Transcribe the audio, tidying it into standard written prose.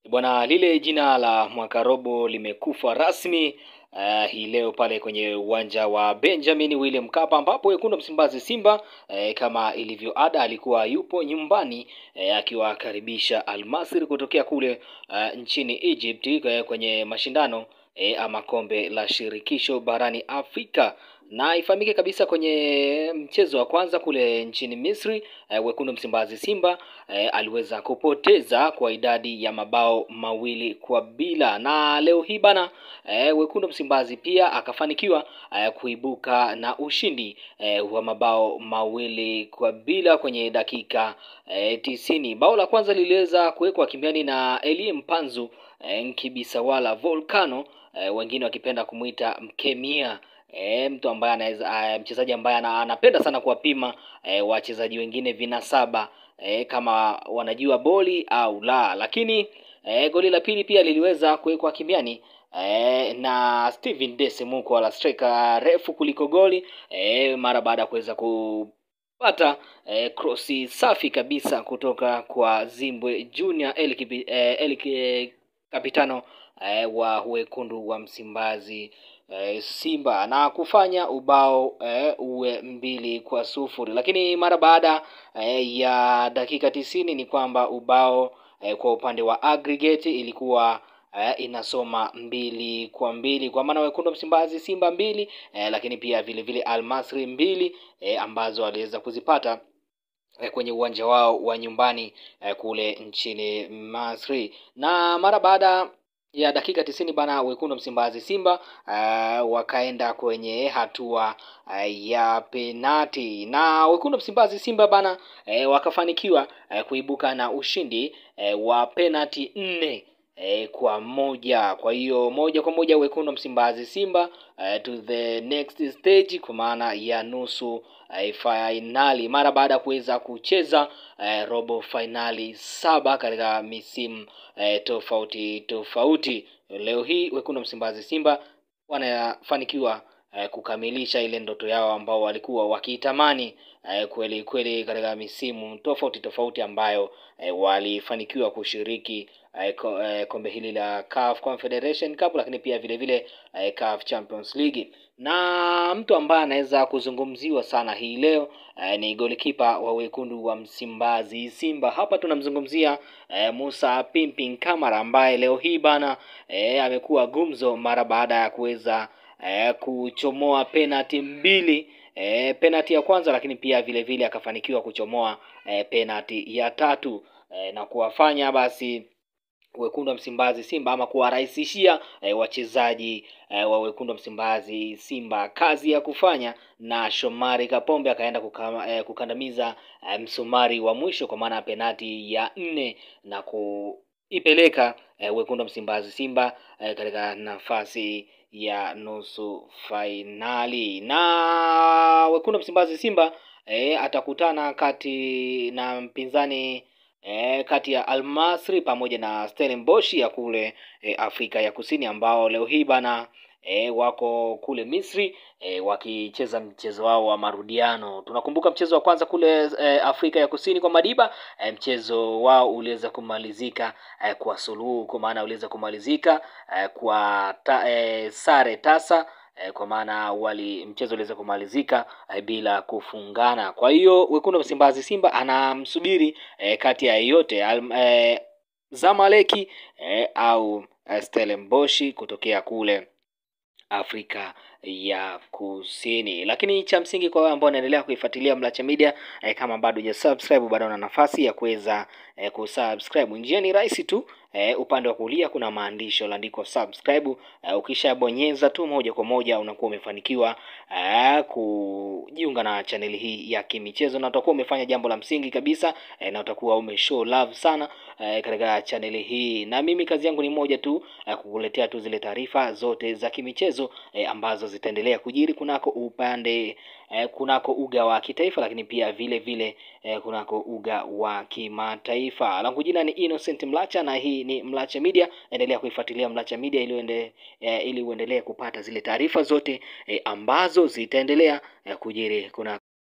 Bwana, lile jina la Mwakarobo limekufa rasmi hii leo pale kwenye uwanja wa Benjamin William Mkapa, ambapo wekundu Msimbazi Simba kama ilivyo ada alikuwa yupo nyumbani akiwakaribisha Al Masry kutokea kule nchini Egypt kwenye mashindano ama kombe la shirikisho barani Afrika. Na ifahamike kabisa kwenye mchezo wa kwanza kule nchini Misri wekundu Msimbazi Simba aliweza kupoteza kwa idadi ya mabao 2-0, na leo hii bana wekundu Msimbazi pia akafanikiwa kuibuka na ushindi wa mabao 2-0 kwenye dakika 90. Bao la kwanza liliweza kuwekwa kimiani na Elie Mpanzu Nkibisawala Volcano, wengine wakipenda kumuita Mkemia, mtu ambaye anaweza mchezaji ambaye anapenda sana kuwapima wachezaji wengine vinasaba kama wanajua boli au la. Lakini goli la pili pia liliweza kuwekwa kimiani na Steven Desemuko, wala striker refu kuliko goli mara baada ya kuweza kupata crossi safi kabisa kutoka kwa Zimbwe Junior kapitano wa wekundu wa Msimbazi Simba, na kufanya ubao uwe 2-0. Lakini mara baada ya dakika 90 ni kwamba ubao kwa upande wa aggregate ilikuwa inasoma 2-2, kwa maana wekundu Msimbazi Simba 2 lakini pia vile vile Al Masry 2 ambazo waliweza kuzipata kwenye uwanja wao wa nyumbani kule nchini Masry. Na mara baada ya dakika 90 bana wekundu Msimbazi Simba wakaenda kwenye hatua ya penati, na wekundu Msimbazi Simba bana wakafanikiwa kuibuka na ushindi wa penati 4-1. Kwa hiyo moja kwa moja wekundu Msimbazi Simba to the next stage, kwa maana ya nusu finali, mara baada ya kuweza kucheza robo finali 7 katika misimu tofauti. Leo hii wekundu Msimbazi Simba wanafanikiwa kukamilisha ile ndoto yao ambao walikuwa wakiitamani kweli kweli katika misimu tofauti ambayo walifanikiwa kushiriki kombe hili la CAF Confederation Cup, lakini pia vile vile CAF Champions League. Na mtu ambaye anaweza kuzungumziwa sana hii leo ni golikipa wa wekundu wa Msimbazi Simba. Hapa tunamzungumzia Musa Pimpin Kamara, ambaye leo hii bana amekuwa gumzo mara baada ya kuweza kuchomoa penalti 2, penalti ya kwanza, lakini pia vile vile akafanikiwa kuchomoa penalti ya 3 na kuwafanya basi wekundu wa Msimbazi Simba ama kuwarahisishia wachezaji wa wekundu wa Msimbazi Simba kazi ya kufanya, na Shomari Kapombe akaenda kukandamiza msumari wa mwisho kwa maana penalti ya 4 na kuipeleka wekundu wa Msimbazi Simba katika nafasi ya nusu finali. Na wekundu wa Msimbazi Simba atakutana kati na mpinzani kati ya Al Masry pamoja na Stellenbosch ya kule Afrika ya Kusini, ambao leo hii bana wako kule Misri wakicheza mchezo wao wa marudiano. Tunakumbuka mchezo wa kwanza kule Afrika ya Kusini kwa Madiba, mchezo wao uliweza kumalizika kwa suluhu, kwa maana uliweza kumalizika kwa sare tasa, kwa maana mchezo uliweza kumalizika bila kufungana. Kwa hiyo wekundu wa Msimbazi Simba anamsubiri kati ya yote Zamaleki au Stellenbosch kutokea kule Afrika ya Kusini. Lakini cha msingi kwa wale ambao wanaendelea kuifuatilia Mlacha Media, kama bado hujasubscribe, bado una nafasi ya kuweza kusubscribe. Njia ni rahisi tu, upande wa kulia kuna maandishi yaliyoandikwa subscribe. Ukishabonyeza tu moja kwa moja unakuwa umefanikiwa kujiunga na channel hii ya kimichezo, na utakuwa umefanya jambo la msingi kabisa na utakuwa umeshow love sana katika channel hii. Na mimi kazi yangu ni moja tu, kukuletea tu zile taarifa zote za kimichezo ambazo zitaendelea kujiri kunako upande kunako uga wa kitaifa, lakini pia vile vile kunako uga wa kimataifa. Langu jina ni Innocent Mlacha na hii ni Mlacha Media. Endelea kuifuatilia Mlacha Media ili uendelee kupata zile taarifa zote ambazo zitaendelea kujiri kunako